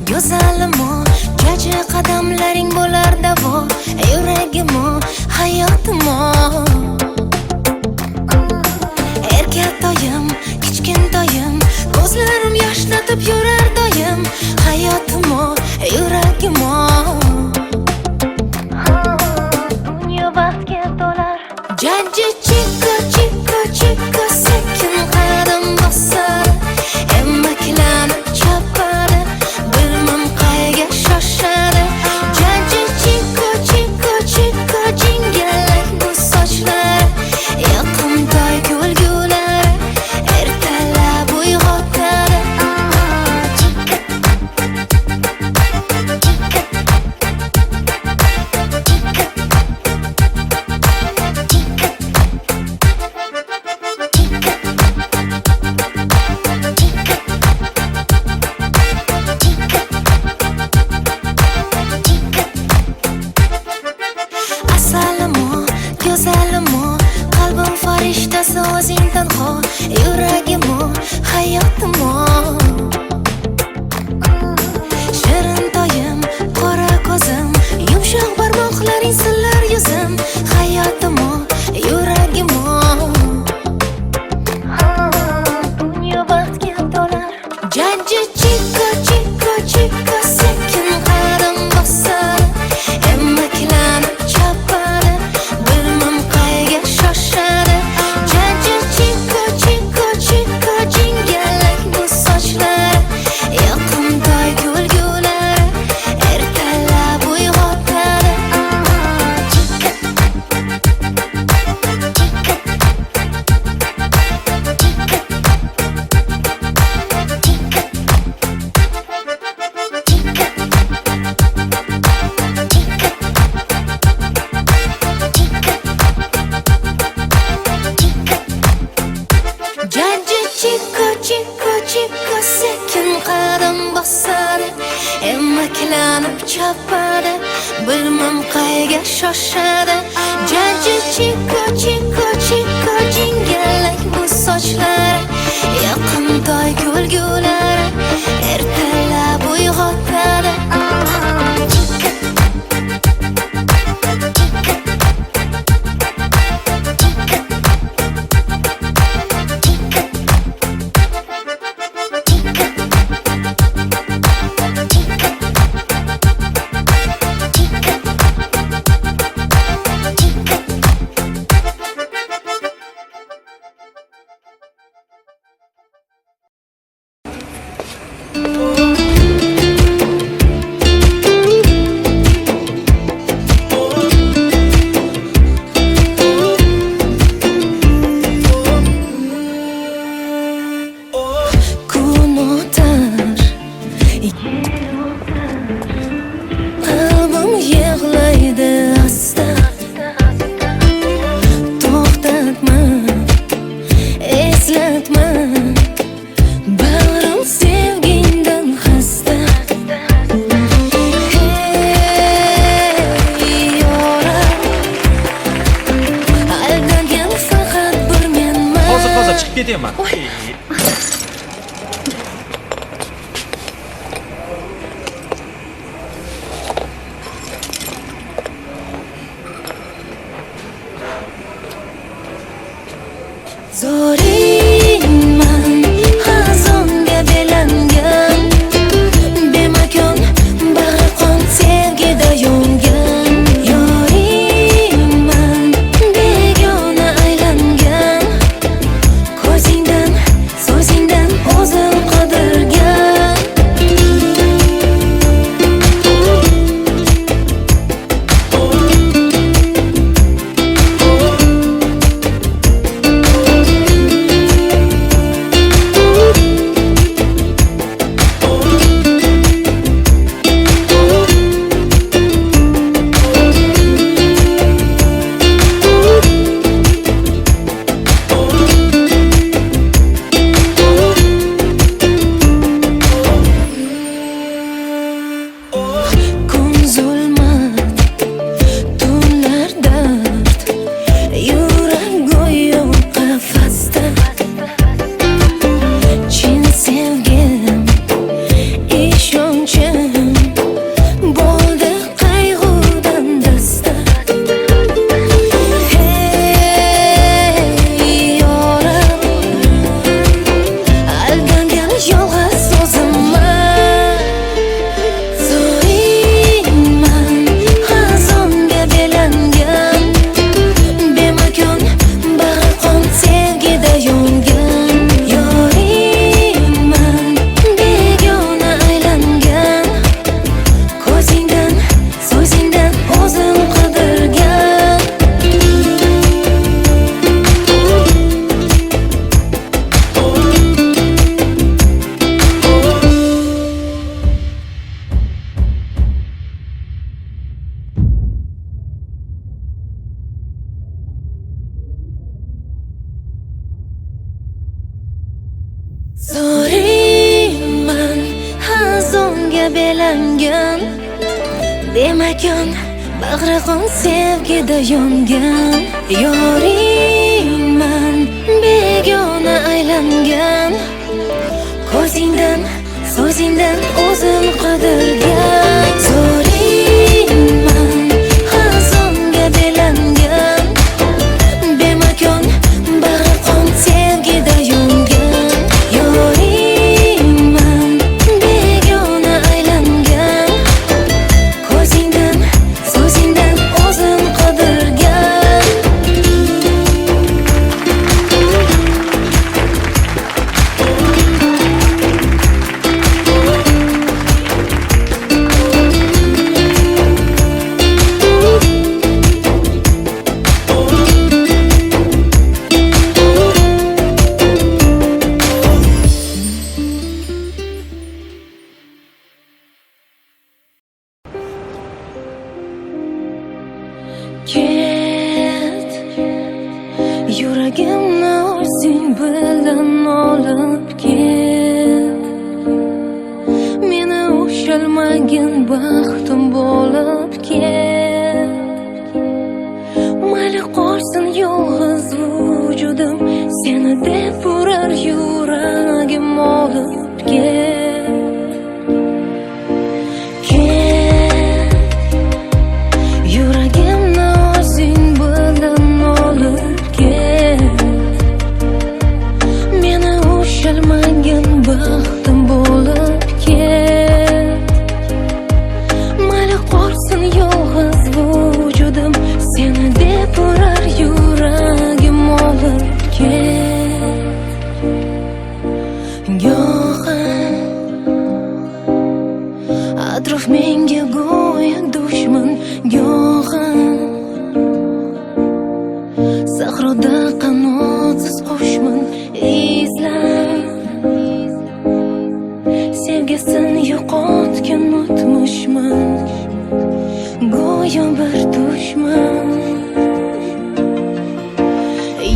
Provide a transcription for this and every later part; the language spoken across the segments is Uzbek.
Go'zalimo, kecha qadamlaring bo'lar davo, yuragimo, hayotimo. Erkatoyim, kichkintoyim, ko'zlarim yoshlatib yurar doim, hayotimo, yuragimo. Dunyo baxtga to'lar. Jajji chikka chikka chikka sekin qadam bosar, emmaklanib chopadi. Bilmam qayga shoshadi. Jajji chikka chikka chikka jingalak bu sochlar, yoqimtoy kulgulari ertalab uyg'otadi. Go'zalimo, qalbim farishtasi o'zing tanho, yuragimo, hayotimo. Shirintoyim, qora ko'zim, yumshoq barmoqlaring sillar yuzim, hayotimo, yuragimo. Dunyo baxtga to'lar. Jajji chikka chikka chikka sekin qadam bosar, emmaklanib chopadi. Bilmam qayga shoshadi. Jajji chikka chikka chikka jingalak bu sochlar, yoqimtoy kulgulari ertalab uyg'otadi. Jajji chikka chikka chikka sekin qadam bosadi, emmaklanib chopadi. Bilmam qayga shoshadi. Jajji chikka chikka chikka jingalak bu sochlar, yoqimtoy kulgulari ertalab uyg'otadi. Qalbim yig'laydi asta, to'xtatma, eslatma, bag'rim sevgingdan xasta. Hey yoram, aldangan faqat bir menman. Hozir chiqib ketaman. Zoringman, xazonga belangan, bemakon bag'ri qon sevgida yongan. Yoringman, begona aylangan, ko'zingdan Zo'riyman hazonga belangan, demakon bag'ri qon sevgida yongan. Yoringman begona aylangan, ko'zingdan so'zingdan o'zim qidirgan. Zo'riyman hazonga belangan, bemakon bag'ri qon sevgida yongan. Yoringman begona aylangan, ko'zingdan so'zingdan o'zim qidirgan. Ket, yuragimni o'zing bilan olib ket. Meni ushalmagin baxtim bo'lib ket. Mayli qolsin yolg'iz vujudim, seni deb urar yuragim olib ket. Yuragimni o'zing bilan olib ket. Meni ushalmagin baxtim bo'lib ket. Mayli qolsin yolg'iz vujudim, seni deb urar yuragim olib ket. Go'yo atrof menga go'yo dushman, go'yo sahroda qanotsiz qushman. Izlab sevgisini yo'qotgan o'tmishman, go'yo bir dushman.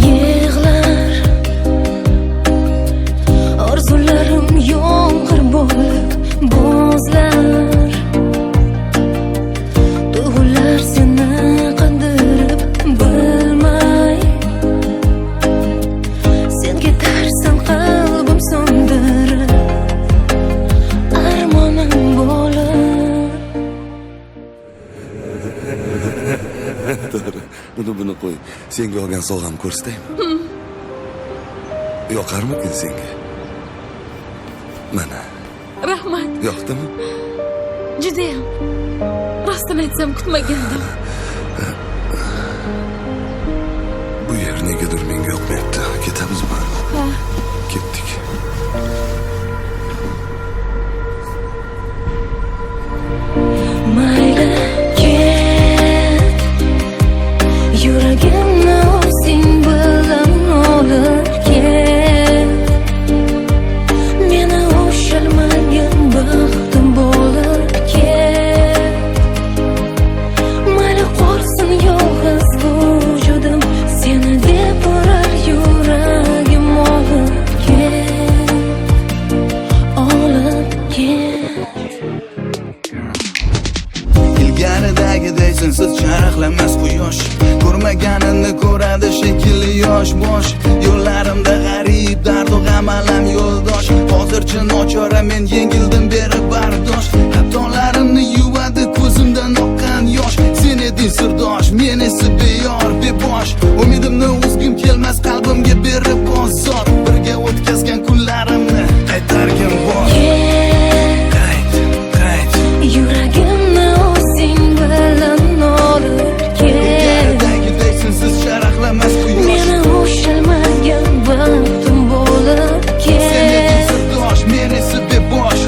Yig'lar orzularim yomg'ir bo'lib bo'zlar, tuyg'ular seni qandirib bilmay. Sen ketarsan qalbim so'ndirib, armonim bo'lib. To'g'ri, buni qo'y. Senga olgan sovg'am ko'rsataymi? Yoqarmikin senga? Mana. Rahmat. Yoqdimi? Judayam. Rostini aytsam kutmagandim. Bu yer negadir menga yoqmayapti. Ketamizmi? Ha. Ketdik. Mayli ket, yuragimni o'zing bilan olib ket. Meni ushalmagin baxtim bo'lib ket. Mayli qolsin yolg'iz vujudim, seni deb urar yuragim olib ket. Olib ket. Ilgaridagiday sensiz charaqlamas quyosh, ko'rmaganini ko'radi shekilli yosh bosh. Yo'llarimda g'arib dardu g'am alam yo'ldosh. Hozircha nochora men yengildim berib bardosh. Xatolarimni yuvadi ko'zimdan oqqan yosh. Sen eding sirdosh, men esa beyor bebosh. Umidimni uzgim kelmas qalbimga berib bozor. Birga o'tkazgan kunlarimni qaytargin bor. Qayt. Yuragimni o'zing bilan olib ket. Ilgaridagiday sensiz charaqlamas quyosh. Meni ushalmagan baxtim bo'lib Sen eding ket. sirdosh, men esa bebosh.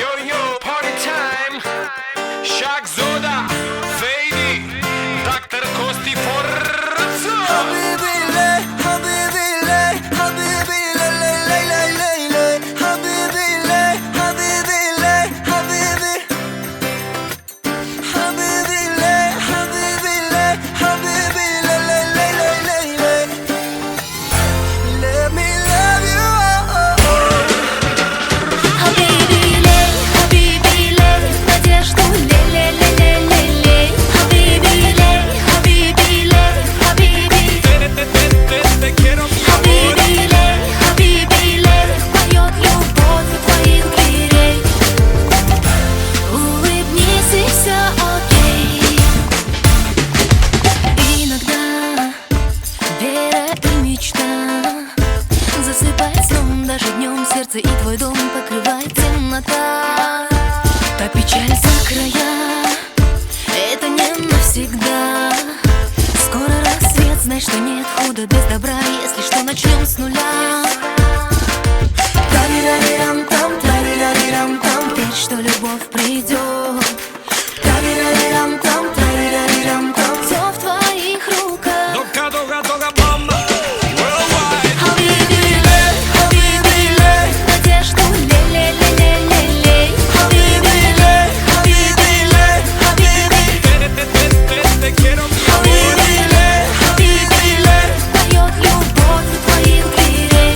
Йо-йо, party time. Shaq Zoda, Fady, Dr. Kosti Forza. Habibi lay, habibi lay, habibi lay, lay, lay, lay, lay, lay. Habibi lay, habibi lay, habibi. Habibi lay, habibi lay, habibi lay, lay, lay, lay, lay, lay. Let me love you. Habibi ley, habibi ley, надежду лей-лей-лей-лей-лей. Habibi ley, habibi ley, habibi. Te quiero, mi amor. Habibi ley, habibi ley, поет любовь у твоих дверей. Улыбнись и все окей. Иногда вера и мечта засыпает сном, даже днем сердце и твой дом покрывает темнота. Та печаль за края, это не навсегда. Скоро рассвет, знай, что нет худа без добра. Если что, начнем с нуля. Тарирарирам-там, тарирарирам-там, верь, что любовь придет. Тарирарирам-там, тарирарирам-там, все в твоих руках. Дога, дога, дога, мама. Worldwide. Habibi ley, habibi ley, надежду лей-лей-лей-лей-лей. Habibi ley, habibi ley, habibi. Te quiero, mi amor. Habibi ley, habibi ley, поет любовь у твоих дверей.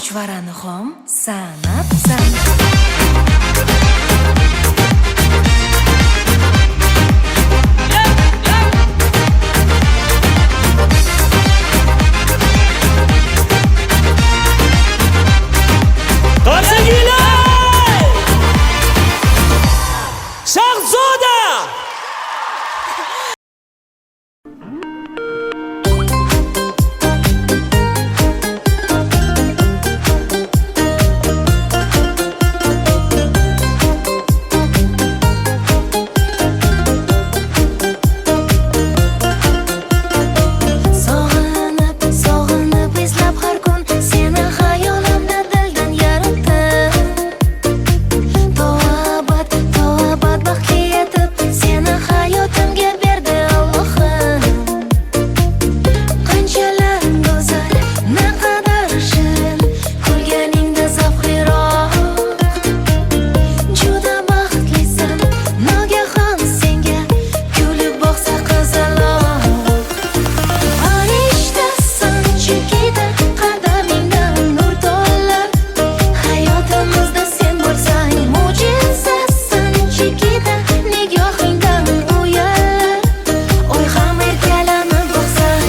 chuchvarani xom sanabsan. Qarsakiylar! Shahzoda! Sog'inib, sog'inib izlab har kun seni xayolimda dildan yaratdim. To'abat, to'abat baxtli etib seni hayotimga berdi Allohim. Qanchalar go'zal, naqadar shirin, kulganingda zavqliroq. Juda baxtlisan, nogahon senga kulib boqsa qizaloq. Farishtasan chekida qadamingdan nur to'lar. Hayotimizda sen bo'lsang mo'jizasan chekida nigohingdan uyalar. Oy ham erkalanib boqsang.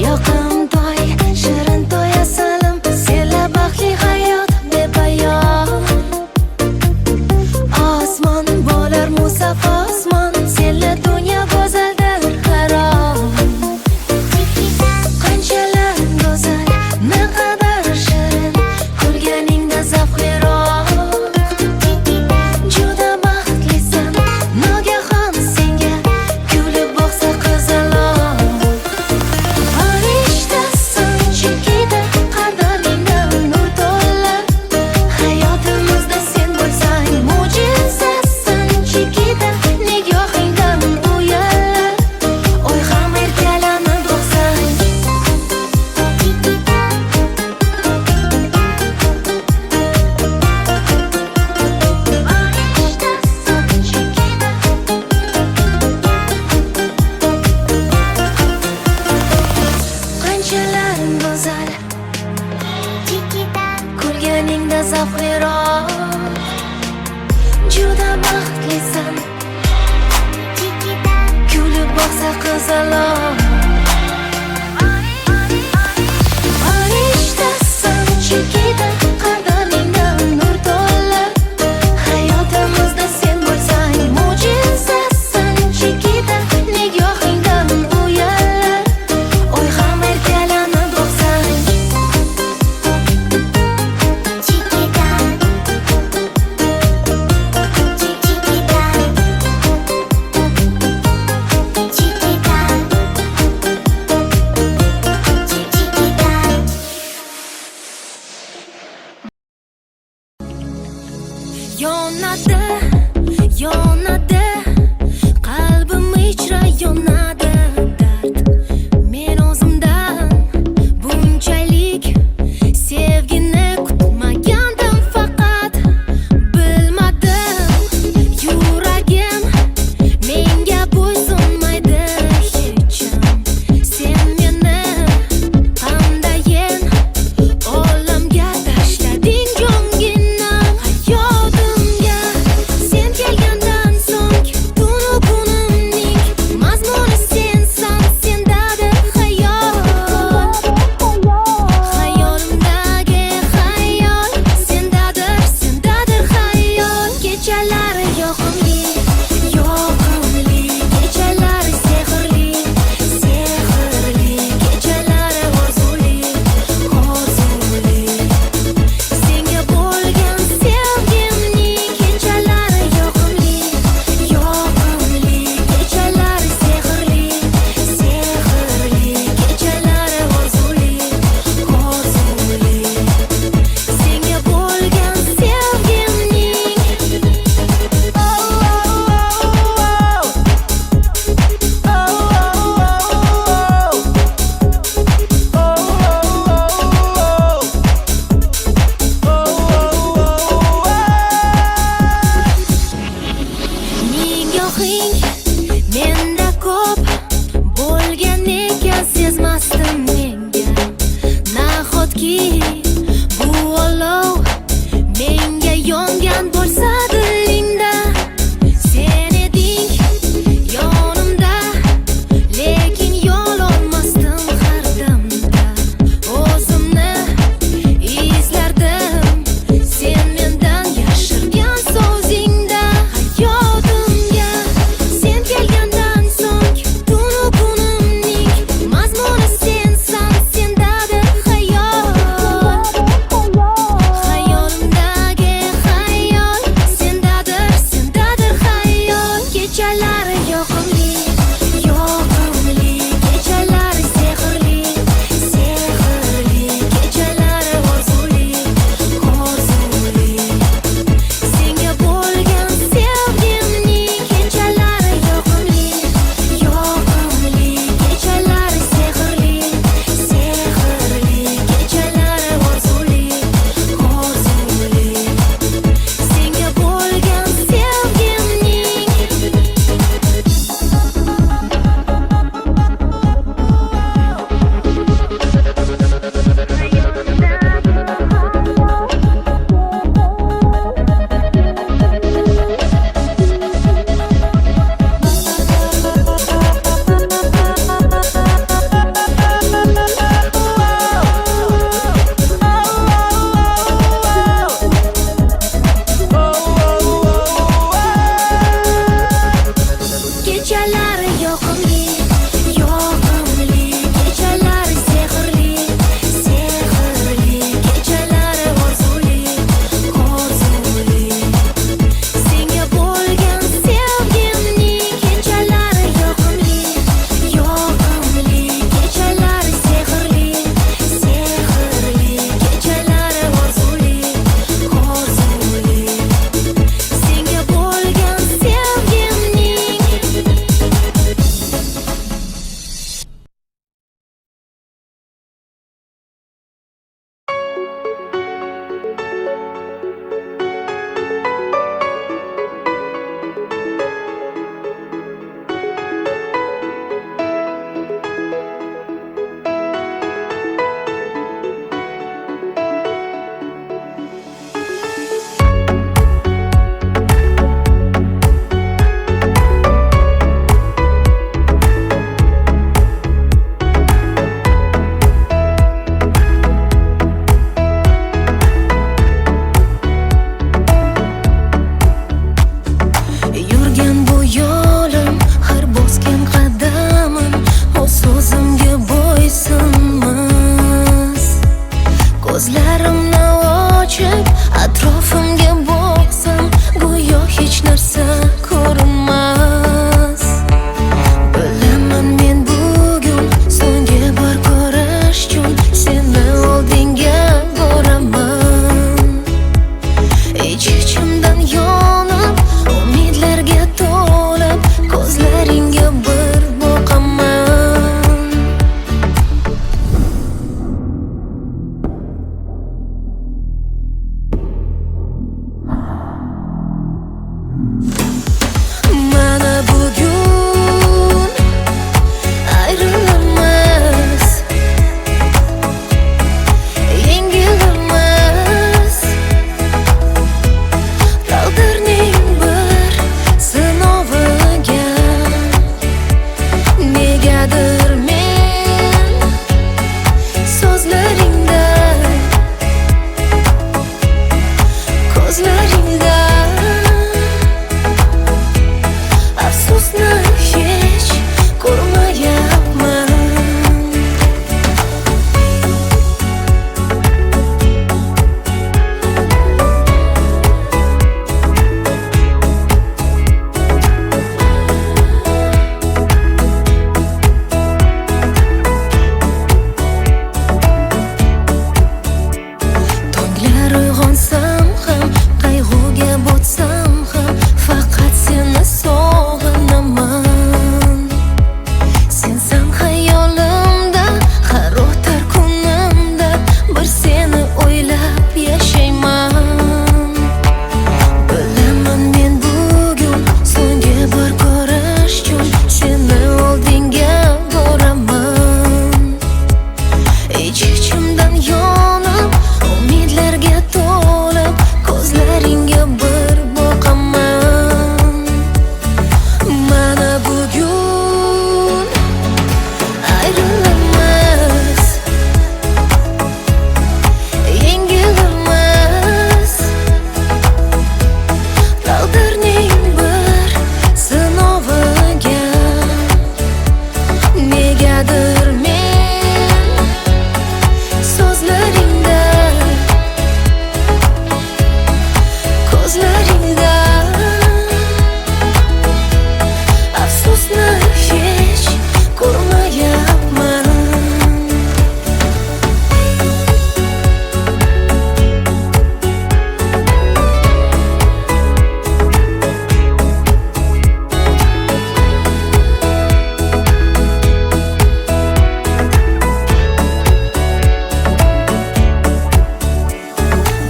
Yoqimtoy, shirin to'y asalim, senla baxtli hayot bepoyon. Osmon bo'lar musaffo osmon, senla dunyo go'zaldir harom. Qanchalar go'zal, naqadar shirin, kulganingda zavqliroq. Juda baxtlisan, nogahon senga kulib boqsa qizaloq. Farishtasan chekida qadamingdan nur to'lar. Hayotimizda sen bo'lsang mo'jizasan chekida nigohingdan uyalar. Oy ham erkalanib boqsang. Farishtasan chekida qanchalar go'zal, kulganingda zavqliroq. Juda baxtlisan, kulib boqsa qizaloq. Farishtasan chekida qadamingdan nur to'lar. Hayotimizda sen bo'lsang mo'jizasan chekida nigohingdan uyalar. Oy ham erkalanib boqsang. Yonadi, yonadi, qalbim ichra yonadi dard. Men o'zimdan bunchalik sevgini kutmagandim, faqat bilmadim. Yuragim menga bo'ysunmaydi hecham. Sen meni qandayin olamga tashlading jonginam. Hayotimga sen kelgandan ochib atrofimga boqsam, go'yo hech narsa ko'rinmas. Bilaman men bugun so'nggi bor ko'rish uchun seni oldinga boraman. Ich-ichimdan yonib, umidlarga to'lib, ko'zlaringga bir boqaman. Mana bugun ayrilamiz, yengilamiz. Taqdirning bir sinoviga negadir men so'zlaringda, ko'zlaringda afsusni hech ko'rmayapman. Tonglar uyg'onsam ham, qayg'uga botsam ham, faqat seni sog'inaman. Sensan xayolimda, har o'tar kunimda bir seni o'ylab yashayman. Bilaman men bugun so'nggi bor ko'rish uchun seni oldinga boraman. Ich-ichimdan yonib, umidlarga to'lib, ko'zlaringga bir boqaman. Mana bugun ayrilamiz, yengilamiz. Taqdirning bir sinoviga negadir men so'zlaringda, ko'zlaringda afsusni hech ko'rmayapman.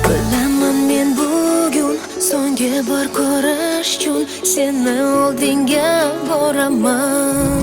Bilaman men bugun so'nggi bor ko'rish uchun seni oldinga boraman.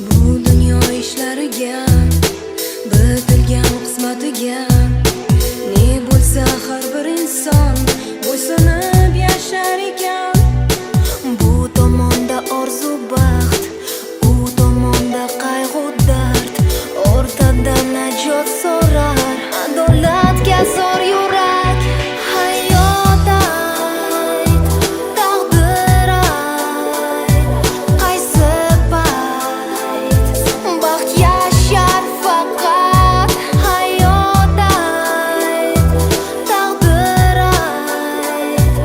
Bu dunyo ishlariga, bitilgan qismatiga ne bo'lsa har bir inson bo'ysunib yashar ekan. Bu tomonda orzu baxt, u tomonda qayg'u dard, o'rtada najot so'rar adolatga zor yurak. Hayot ayt, taqdir ayt, qaysi payt baxt yashar faqat. Hayot ayt, taqdir ayt,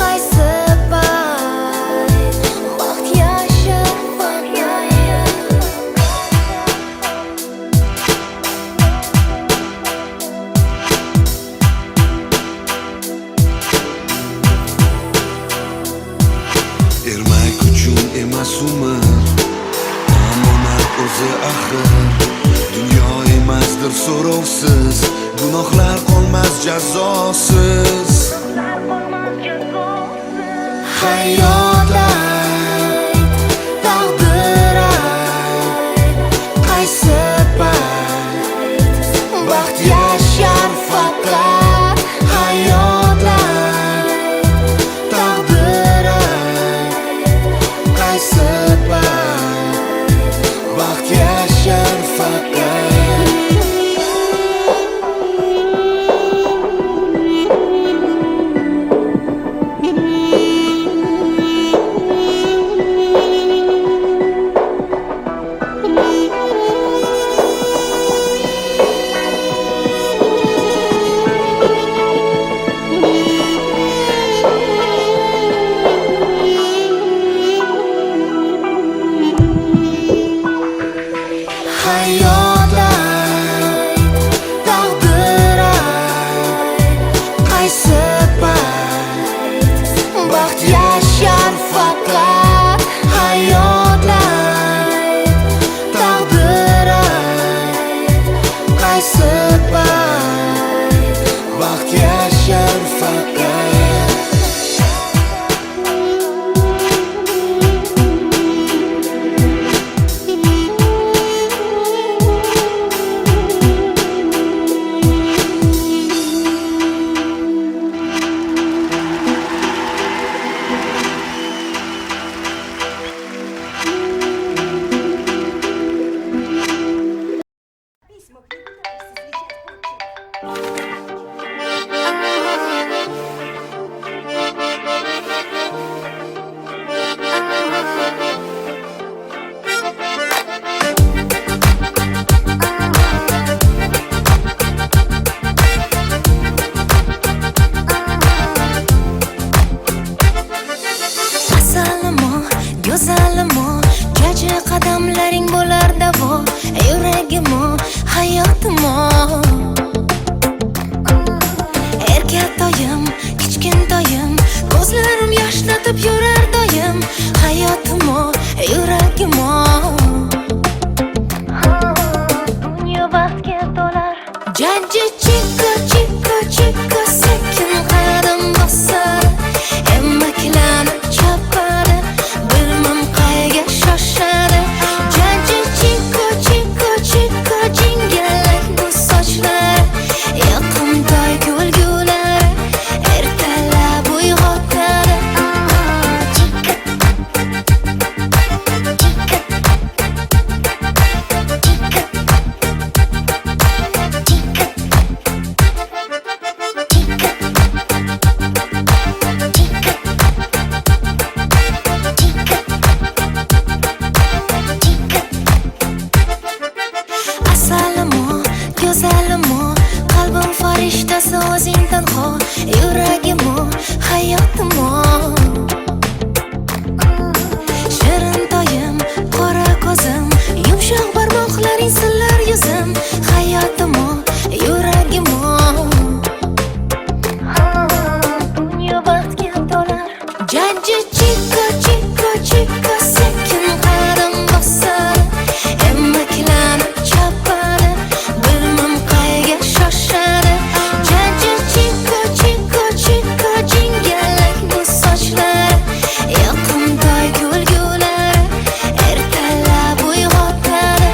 qaysi payt baxt yashar faqat. Ermak uchun emas umr, omonat o'zi axir. Dunyo emasdir so'rovsiz, gunohlar qolmas jazosiz. Hayot ayt, taqdir ayt, qaysi payt baxt yashar faqat. Hayot ayt, taqdir baxt yashar faqat hayot ayt, taqdir ayt, qaysi payt baxt yashar faqat. Go'zalimo, jaji qadamlaring bo'lar davo, yuragimo, hayotimo. Erkatoyim, kichkintoyim, ko'zlarim yoshlatib yurar doim, hayotimo, yuragimo. Dunyo baxtga to'lar. Jaji chika chika chika sekin qadam bosar, emmaklanib chopadi, bilmam qayga shoshadi. Jaji chika chika chika jingalak bu sochlari, yoqimtoy kulgulari, ertalab uyg'otadi. Asalimo, go'zalimo, qalbim farishtasi o'zing tanho, yuragimo, hayotimo. Shirin toyim, qora ko'zim, yumshoq barmoqlaring sillar yuzim, hayotimo, yuragimo. Dunyo baxtga to'lar. Jaji chika chika chika sekin qadam bosar, emmaklanib chopadi, bilmam qayga shoshadi. Jaji chika chika chika jingalak bu sochlari, yoqimtoy kulgulari, ertalab uyg'otadi.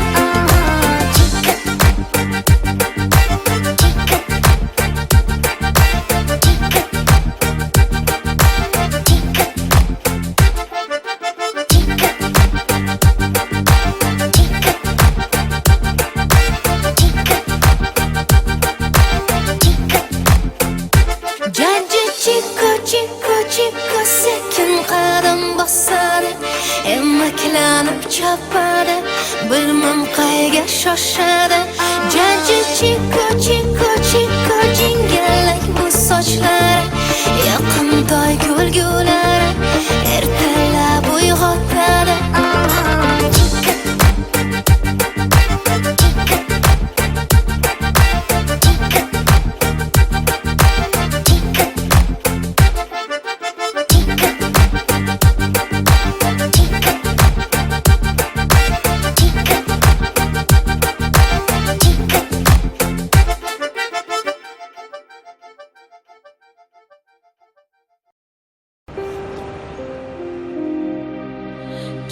Jaji chika chika chika sekin qadam bosadi, emmaklanib chopadi, bilmam qayga shoshadi. Jaji chika chika chika jingalak bu sochlari, yoqimtoy kulgulari, ertalab uyg'otadi.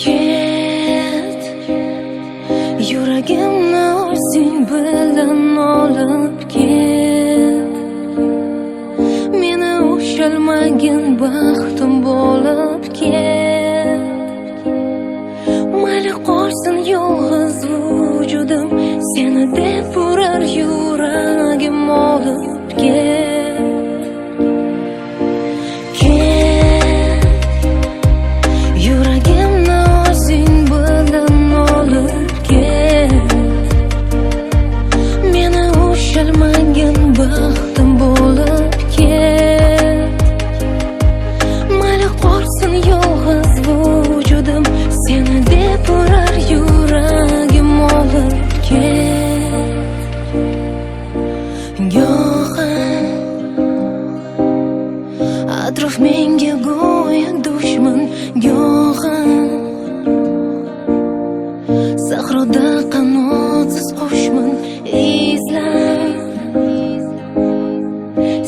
Ket, yuragimni o'zing bilan olib ket. Meni ushalmagin baxtim bo'lib ket. Mayli qolsin yolg'iz vujudim, seni deb urar yuragim olib ket. Yuragimni o'zing bilan olib ket. go'yo dushman go'him sahroda qanotsiz qushman izlab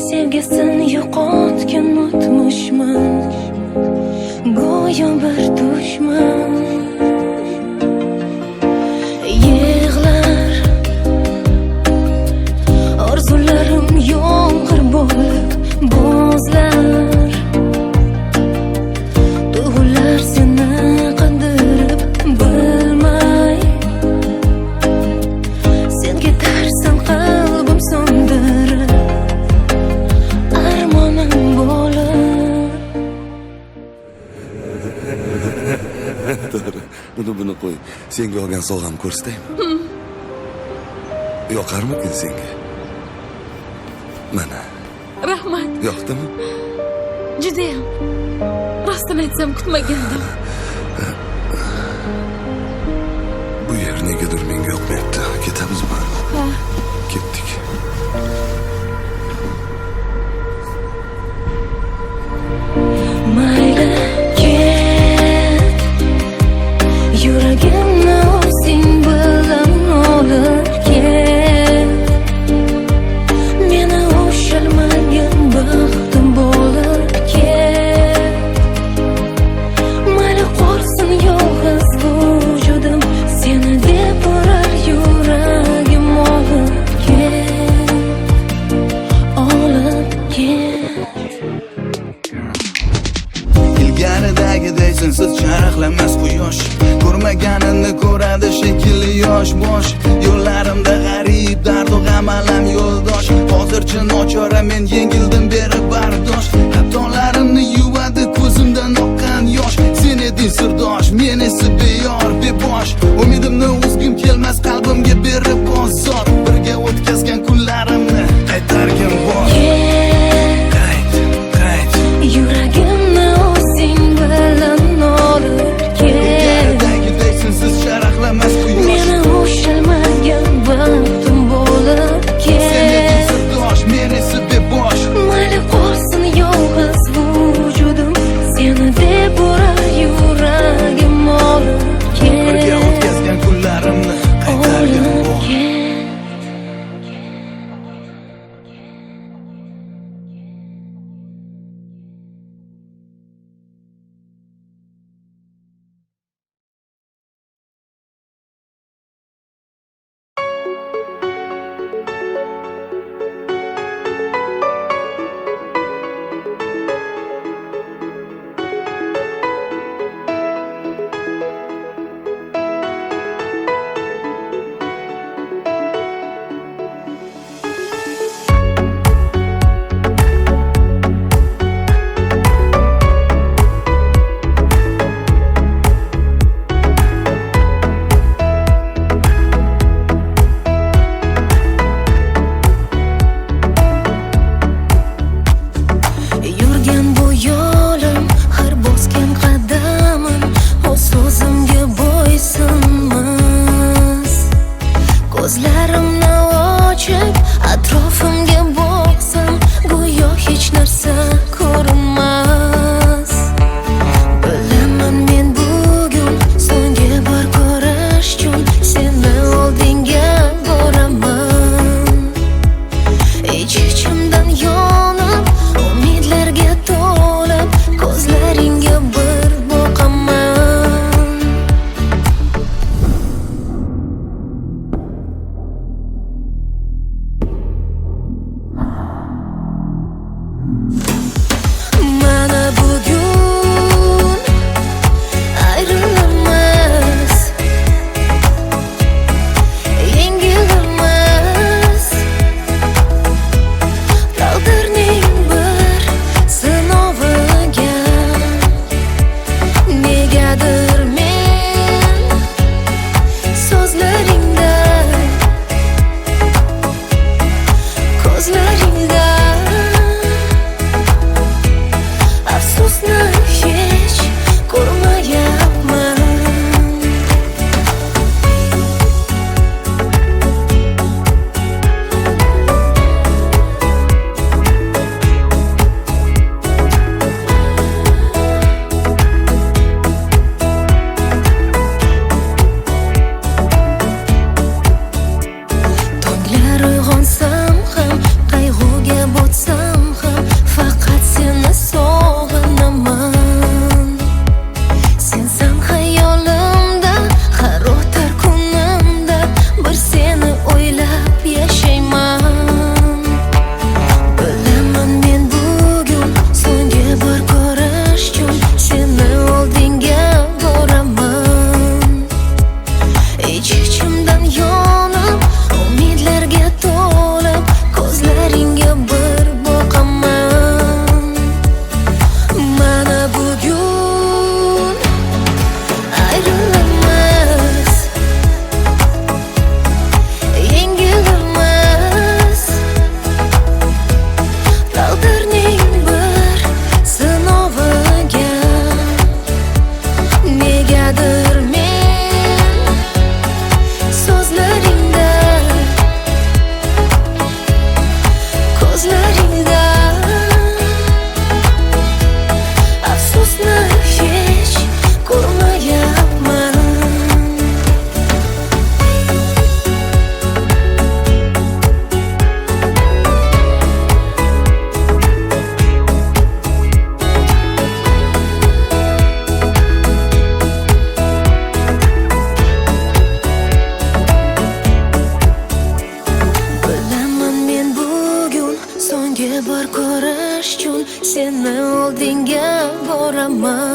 sevgisin yo'qotgan o'tmishman go'yo bir dushman yig'lar orzularim yomg'ir bo'lib bo'zlar tuyg'ular seni qandirib bilmay sen ketarsan qalbim so'ndirib armonim bo'lib To'g'ri, buni qo'y. Senga olgan sovg'am ko'rsataymi? Yoqarmikin senga? Mana, Rahmat. yoqdimi? Judayam. Rostini aytsam kutmagandim. Bu yer negadir menga yoqmayapti. Ketamizmi? Ha. Ketdik. mayli ket yuragimni o'zing bilan olib ket meni ushalmagan baxtim bo'lib ket mayli qolsin yolg'iz vujudim seni deb urar yuragim olib ket ilgaridagiday sensiz charaqlamas quyosh ko'rmaganini ko'radi shekilli yosh bosh yo'llarimda g'arib dardu g'am alam yo'ldosh hozircha nochora men yengildim beri bardosh xatolarimni yuvadi ko'zimdan oqqan yosh sen eding sirdosh men esa beyor bebosh umidimni uzgim kelmas qalbimga berib bozor birga o'tkazgan kunlarimni qaytargin bor qayt yuragimni o'zing bilan olib ket ilgaridagiday sensiz charaqlamas quyosh meni ushalmagan baxtim bo'lib sen eding ket sirdosh men esa bebosh mayli qolsin yolg'iz vujud boraman.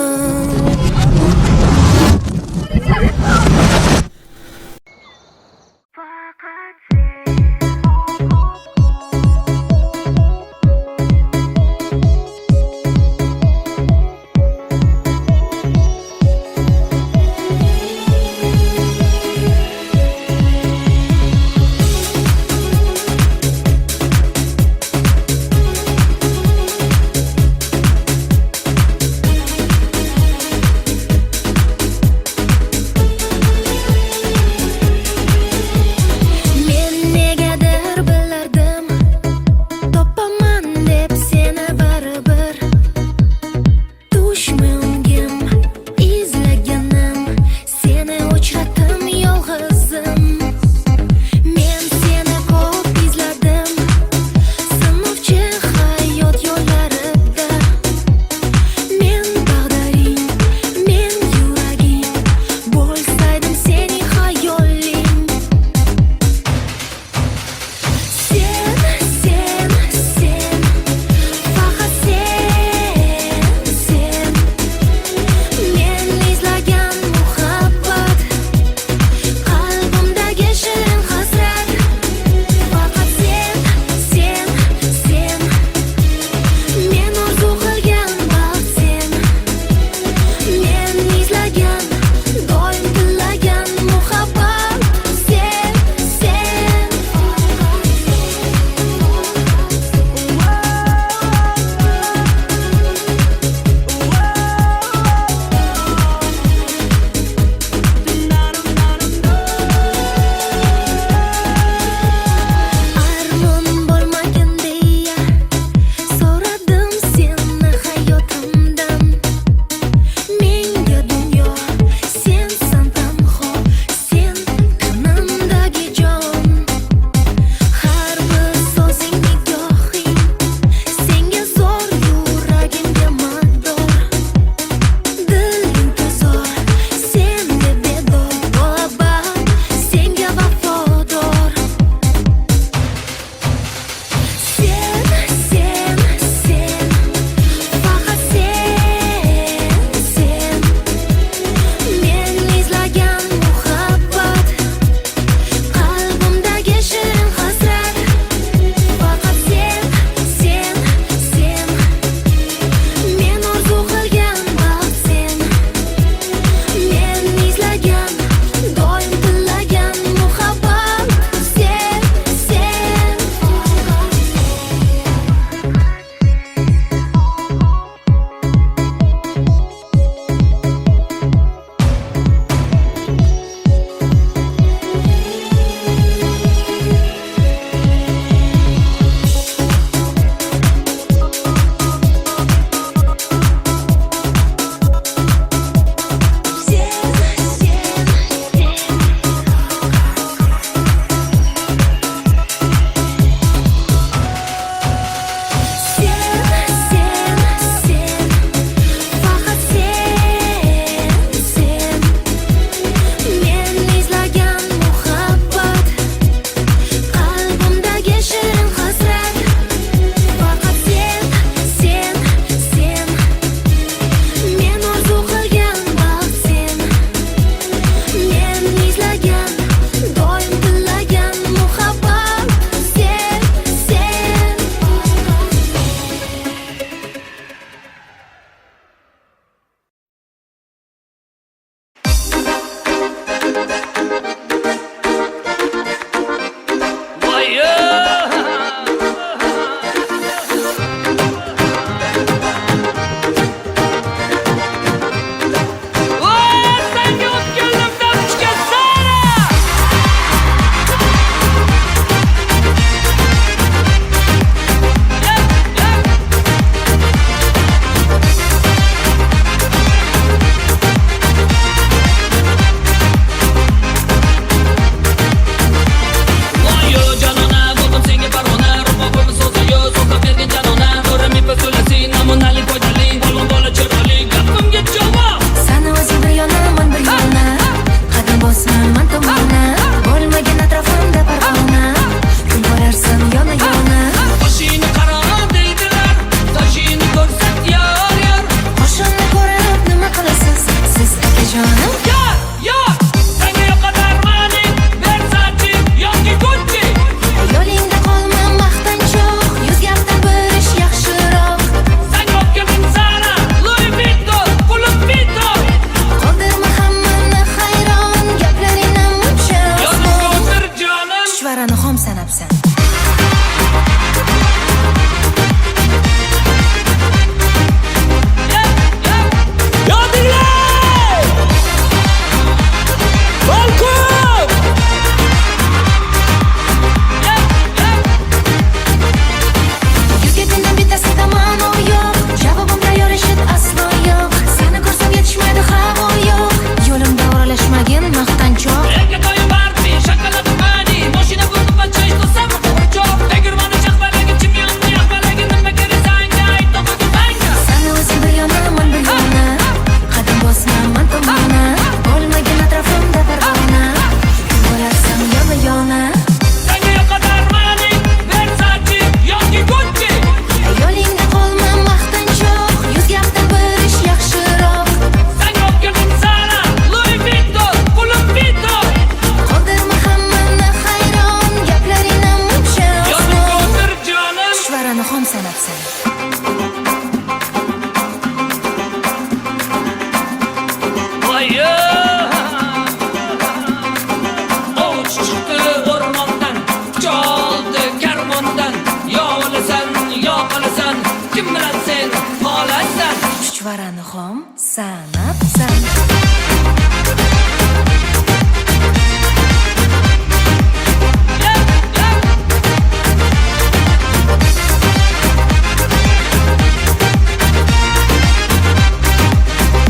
Ovuç çıktı ormandan, çaldı kervandan. Yo olasan, yo qolasan, kim bilan sen qolasan. Chuchvarani xom sanabsan.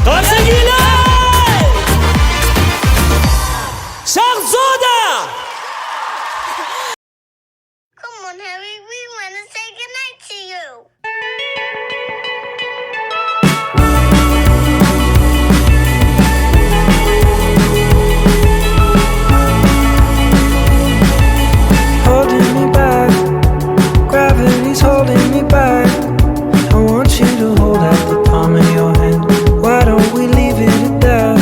Qarsagilar! Shahzoda! Come on, Harry, we want to say goodnight to you. Holding me back, gravity's holding me back. I want you to hold out the palm of your hand. Why don't we leave it at that?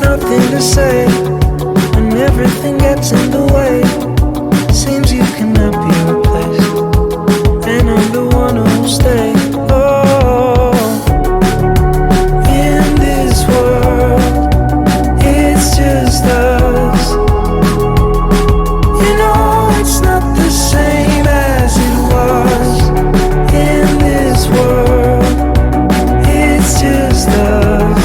Nothing to say, and everything gets in the way. Seems you cannot be replaced, and I'm the one who'll stay. Oh, in this world, it's just us. You know it's not the same as it was. In this world, it's just us.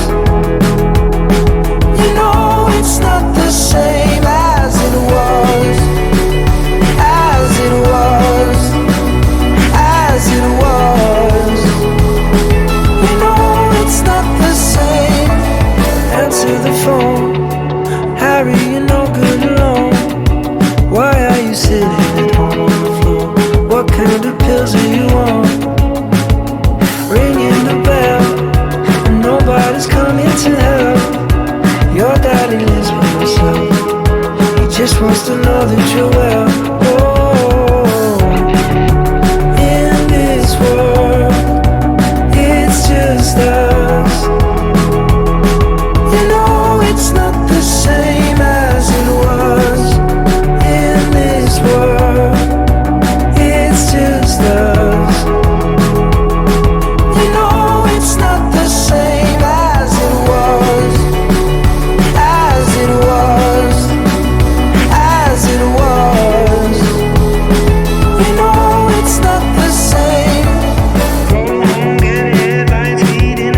You know it's not the same as it was. As it was. As it was. You know it's not the same. Answer the phone, Harry, you're no good alone. Why are you sitting at home on the floor? What kind of pills are you on? Ringing the bell, and nobody's coming to help. Your daddy lives by himself. He just wants to know that you're well. Oh, in this world, it's just us. You know it's not the same as it was. In this world, it's just us. You know it's not the same as it was. As it was. As it was. You know it's not the same. Getting headlines, feeding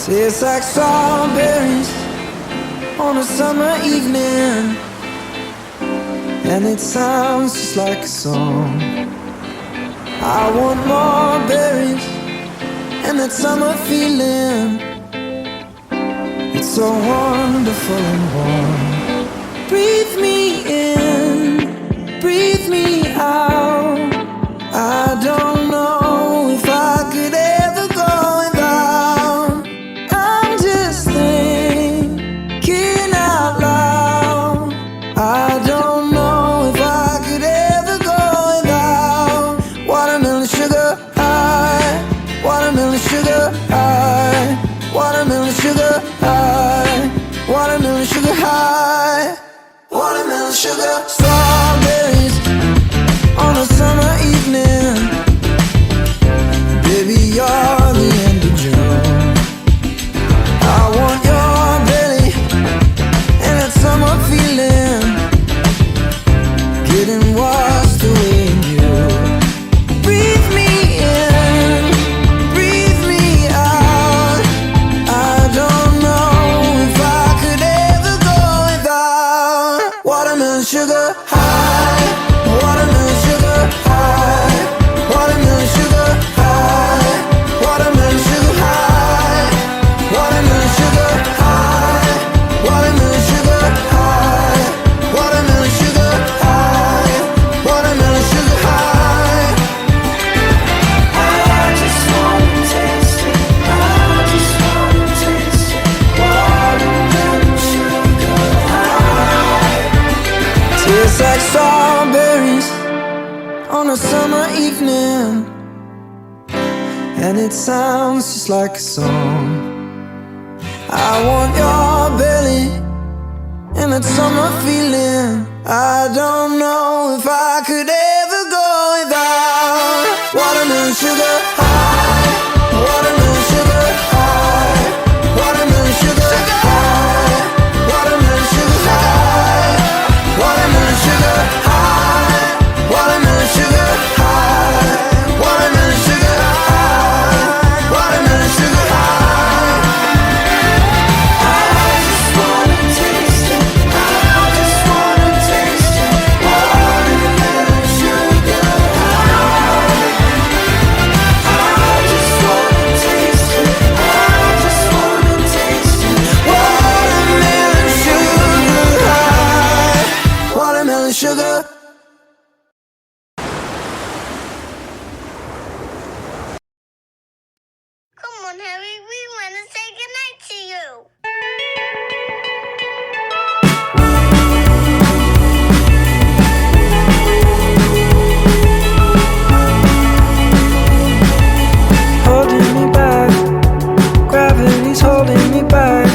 Tastes like strawberries on a summer evening, and it sounds just like a song. I want more berries and that summer feeling. It's so wonderful and warm. Breathe me in, breathe me out. I don't know if I could ever go without. I'm just thinking out loud. I don't know if I could ever go without watermelon sugar high, watermelon sugar high, watermelon sugar high, watermelon sugar high, watermelon sugar. Strawberries on a summer evening, baby, you're the end of June. I want your belly and that summer feeling, getting washed away in you. Breathe me in, breathe me out. I don't know if I could ever go without watermelon sugar high, watermelon sugar high, watermelon sugar high, watermelon sugar high, watermelon sugar high, watermelon sugar high, watermelon sugar high, watermelon sugar high. I just wanna taste it, I just wanna taste it, watermelon sugar high. Tastes like strawberries on a summer evening, and it sounds just like a song. I want your belly and that summer feeling. I don't know if I could ever go without watermelon sugar high, watermelon sugar high, watermelon sugar high, watermelon sugar high, watermelon sugar high, watermelon sugar high, watermelon sugar high, watermelon sugar high. I just wanna taste it, I just wanna taste it, watermelon sugar high. I just wanna taste it, I just wanna taste it, watermelon sugar high, watermelon sugar. Come on, Harry, we want to say goodnight to you. Holding me back, gravity's holding me back.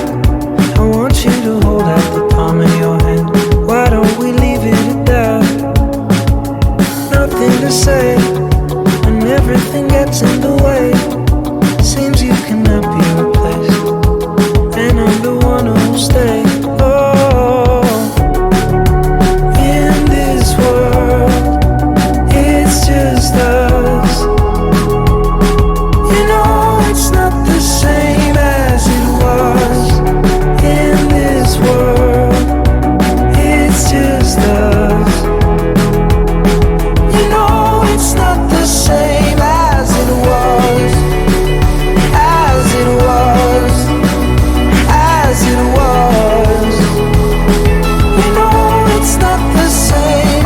I want you to hold out the palm of your hand. Why don't we leave it at that? Nothing to say, and everything gets in the way. Seems you cannot be replaced, and I'm the one who'll stay. Oh, in this world, it's just us. You know it's not the same as it was. In this world, it's just us. You know it's not the same as it was. As it was. As it was. You know it's not the same.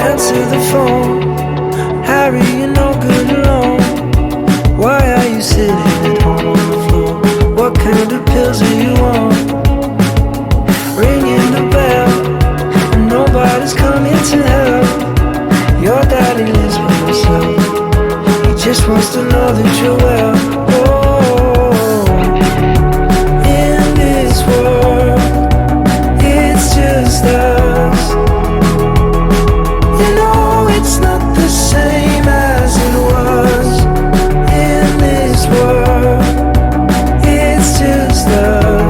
Answer the phone, Harry, you're no good alone. Why are you sitting at home on the floor? What kind of pills are you on? Ringing the bell, and nobody's coming to help. Your daddy lives by himself. He just wants to know that you're well. Oh, in this world, it's just us. You know it's not the same as it was. In this world, it's just us.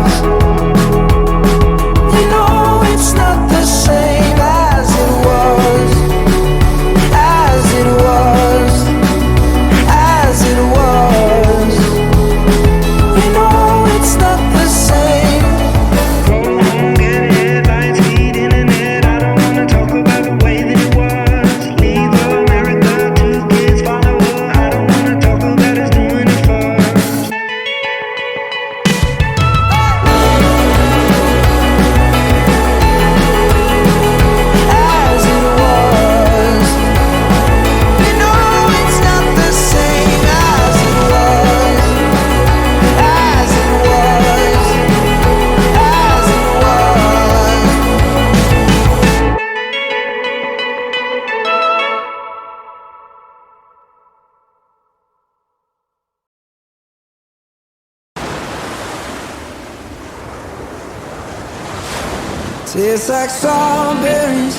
Tastes like strawberries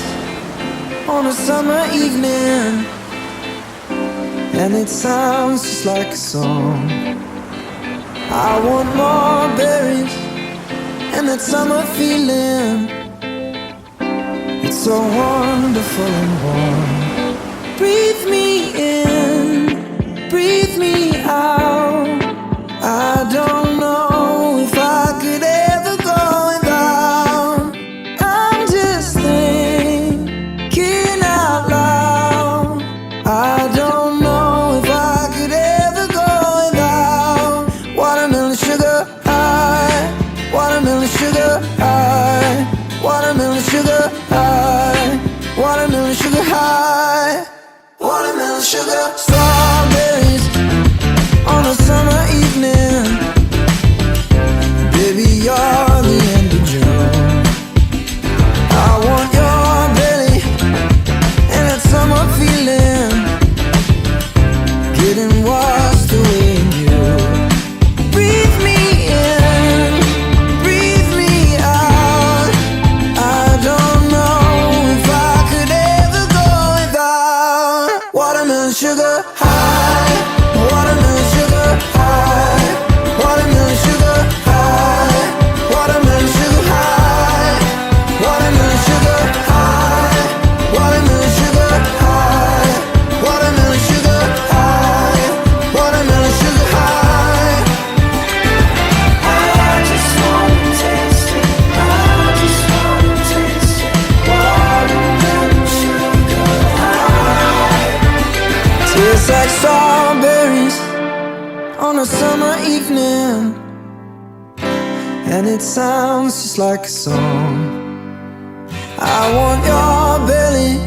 on a summer evening, and it sounds just like a song. I want more berries and that summer feeling. It's so wonderful and warm. Breathe me in, breathe me out. I don't know if I could ever go without. I'm just thinking out loud. I don't know if I could ever go without watermelon sugar high, watermelon sugar high, watermelon sugar high, watermelon sugar high, watermelon sugar. Strawberries on a summer evening, baby, you're the end of June. I want your belly and that summer feeling, getting washed away in you. Breathe me in, breathe me out. I don't know if I could ever go without watermelon sugar high, watermelon sugar high, watermelon sugar high, watermelon sugar high, watermelon sugar high, watermelon sugar high, watermelon sugar high, watermelon sugar high. I just wanna taste it, I just wanna taste it, watermelon sugar high. Tastes like strawberries on a summer evening, and it sounds just like a song. I want your belly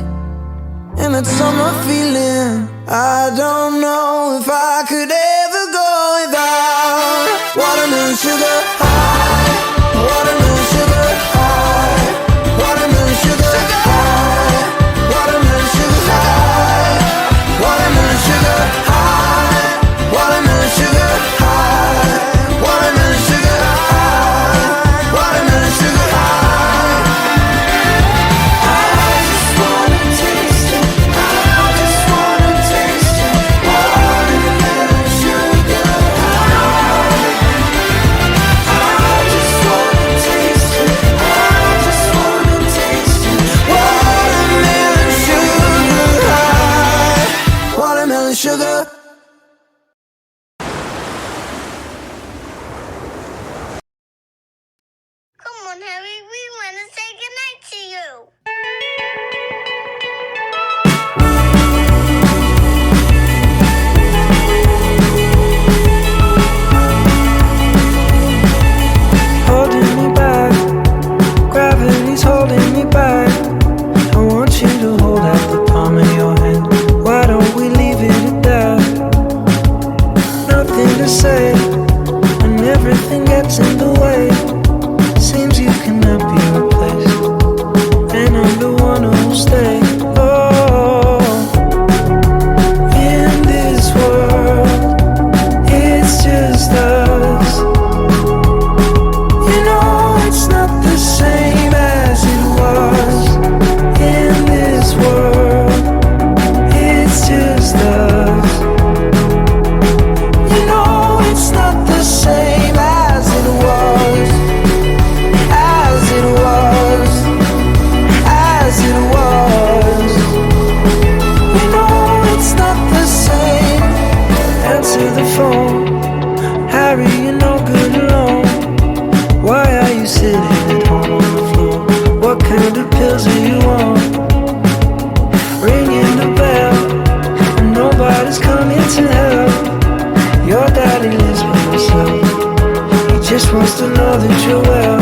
and that summer feeling. I don't know if I could ever go without watermelon sugar high, watermelon sugar high, watermelon sugar high, watermelon sugar high, watermelon sugar high, watermelon sugar high, watermelon sugar high, watermelon sugar high. I just wanna taste it, I just wanna taste it, watermelon sugar high. I just wanna taste it, I just wanna taste it, watermelon sugar high, watermelon sugar. Come on, Harry, we want to say goodnight to you. Holding me back, gravity's holding me back. I want you to hold out the palm of your hand. Why don't we leave it at that? Nothing to say, and everything gets in the way. Seems you cannot be replaced, and I'm the one who'll stay. Oh, in this world, it's just us. You know it's not the same as it was. In this world, it's just us. You know it's not the same as it was, as it was, as it was. You know it's not the same. Answer the phone, Harry, you're no good alone. Why are you sitting at home on the floor? What kind of pills are you on? Ringing the bell, and nobody's coming to help. Your daddy lives by himself. He just wants to know that you're well.